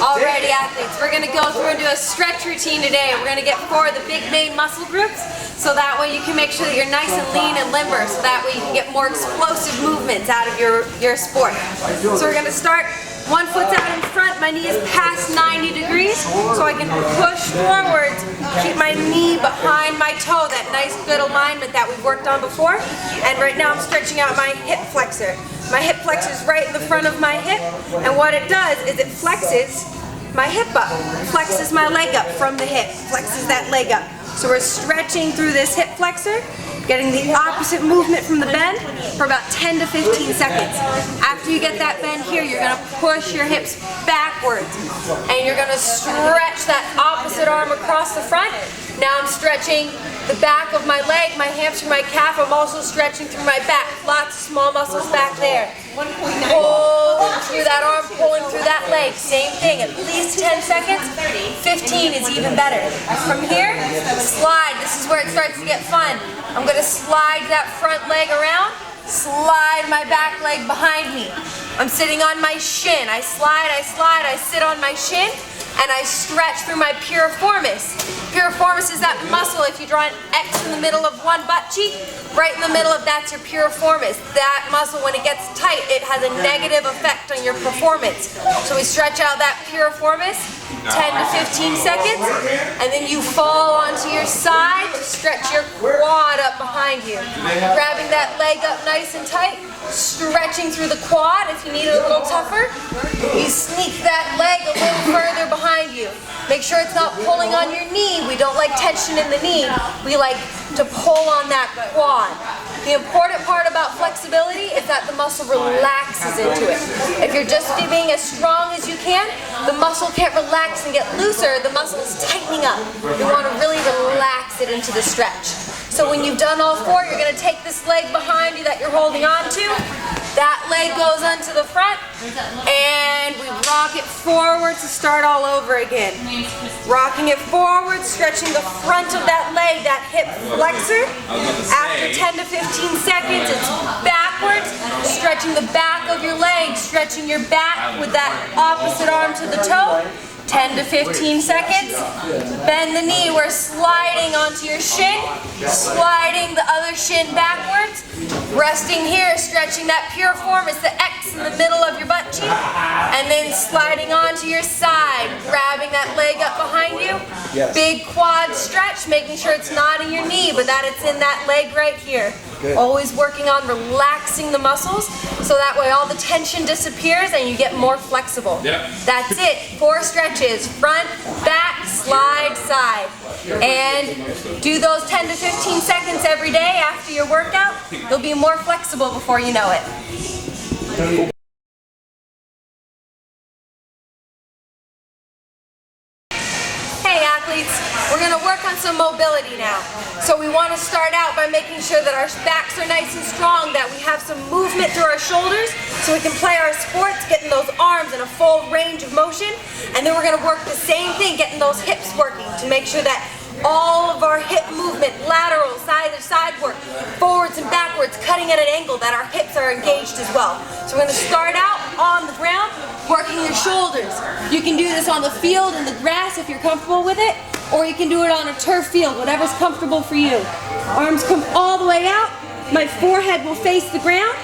Alrighty athletes, we're going to go through and do a stretch routine today. We're going to get 4 of the big main muscle groups, so that way you can make sure that you're nice and lean and limber, so that way you can get more explosive movements out of your sport. So we're going to start, one foot's out in front, my knee is past 90 degrees, so I can push forwards, keep my knee behind my toe, that nice good alignment that we've worked on before. And right now I'm stretching out my hip flexor. My hip flexor is right in the front of my hip, and what it does is it flexes my hip up, flexes my leg up from the hip, flexes that leg up. So we're stretching through this hip flexor, getting the opposite movement from the bend for about 10 to 15 seconds. After you get that bend here, you're going to push your hips backwards, and you're going to stretch that opposite arm across the front. Now I'm stretching the back of my leg, my hamstring, my calf. I'm also stretching through my back. Lots of small muscles back there. Pulling through that arm, pulling through that leg. Same thing, at least 10 seconds. 15 is even better. From here, slide. This is where it starts to get fun. I'm going to slide that front leg around, slide my back leg behind me. I'm sitting on my shin. I slide, I sit on my shin, and I stretch through my piriformis. Piriformis is that muscle, if you draw an X in the middle of one butt cheek, right in the middle of that's your piriformis. That muscle, when it gets tight, it has a negative effect on your performance. So we stretch out that piriformis, 10 to 15 seconds, and then you fall onto your side to stretch your quad up behind you. Grabbing that leg up nice and tight, stretching through the quad. If you need it a little tougher, you sneak that leg a little further behind you. Make sure it's not pulling on your knee. We don't like tension in the knee. We like to pull on that quad. The important part about flexibility is that the muscle relaxes into it. If you're just being as strong as you can, the muscle can't relax and get looser. The muscle is tightening up. You want to really relax it into the stretch. So when you've done all 4, you're going to take this leg behind you that you're holding on to. That leg goes onto the front, and we rock it forward to start all over again. Rocking it forward, stretching the front of that leg, that hip flexor. After 10 to 15 seconds, it's backwards, stretching the back of your leg, stretching your back with that opposite arm to the toe. 10 to 15 seconds. Bend the knee. We're sliding onto your shin, sliding the other shin backwards. Resting here, stretching that piriformis, the X in the middle of your butt cheek, and then sliding onto your side, grabbing that leg up behind you. Yes. Big quad stretch, making sure it's not in your knee, but that it's in that leg right here. Good. Always working on relaxing the muscles, so that way all the tension disappears and you get more flexible. Yep. That's it. 4 stretches, front, back, slide, side. And do those 10 to 15 seconds every day after your workout. You'll be more flexible before you know it. We're going to work on some mobility now. So we want to start out by making sure that our backs are nice and strong, that we have some movement through our shoulders so we can play our sports, getting those arms in a full range of motion. And then we're going to work the same thing, getting those hips working to make sure that all of our hip movement, lateral, side to side work, forwards and backwards, cutting at an angle, that our hips are engaged as well. So we're going to start out on the ground, working your shoulders. You can do this on the field, in the grass if you're comfortable with it, or you can do it on a turf field, whatever's comfortable for you. Arms come all the way out, my forehead will face the ground,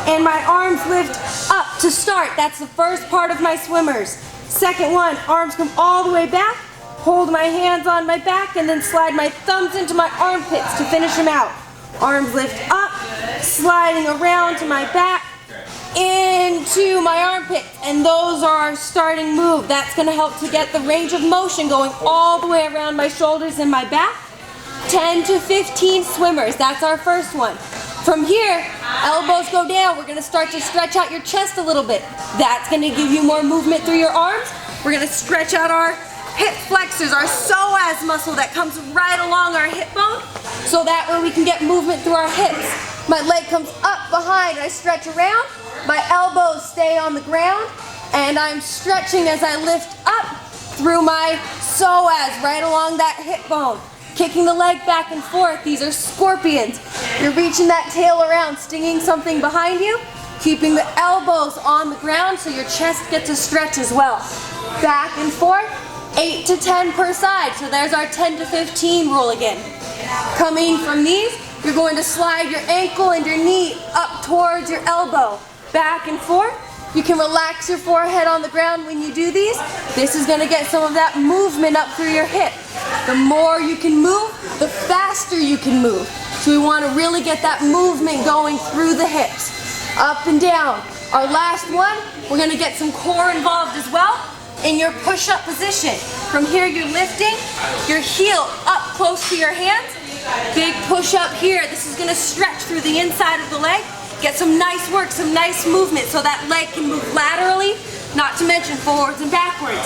and my arms lift up to start. That's the first part of my swimmers. Second one, arms come all the way back, hold my hands on my back, and then slide my thumbs into my armpits to finish them out. Arms lift up, sliding around to my back, into my armpits, and those are our starting move. That's going to help to get the range of motion going all the way around my shoulders and my back. 10 to 15 swimmers, that's our first one. From here, elbows go down. We're going to start to stretch out your chest a little bit. That's going to give you more movement through your arms. We're going to stretch out our hip flexors, our psoas muscle that comes right along our hip bone, so that way we can get movement through our hips. My leg comes up behind, I stretch around. My elbows stay on the ground, and I'm stretching as I lift up through my psoas, right along that hip bone. Kicking the leg back and forth. These are scorpions. You're reaching that tail around, stinging something behind you, keeping the elbows on the ground so your chest gets a stretch as well. back and forth, 8 to 10 per side. So there's our 10 to 15 rule again. Coming from these, you're going to slide your ankle and your knee up towards your elbow. Back and forth. You can relax your forehead on the ground when you do these. This is going to get some of that movement up through your hip. The more you can move, the faster you can move. So we want to really get that movement going through the hips. Up and down. Our last one, we're going to get some core involved as well. In your push-up position. From here you're lifting your heel up close to your hands. Big push up here. This is going to stretch through the inside of the leg. Get some nice work, some nice movement so that leg can move laterally, not to mention forwards and backwards.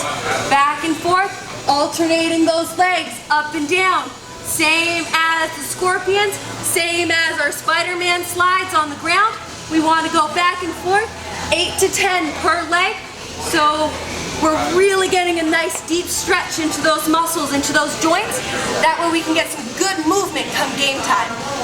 Back and forth, alternating those legs up and down. Same as the scorpions, same as our Spider-Man slides on the ground. We want to go back and forth, 8 to 10 per leg. So we're really getting a nice deep stretch into those muscles, into those joints. That way we can get some good movement come game time.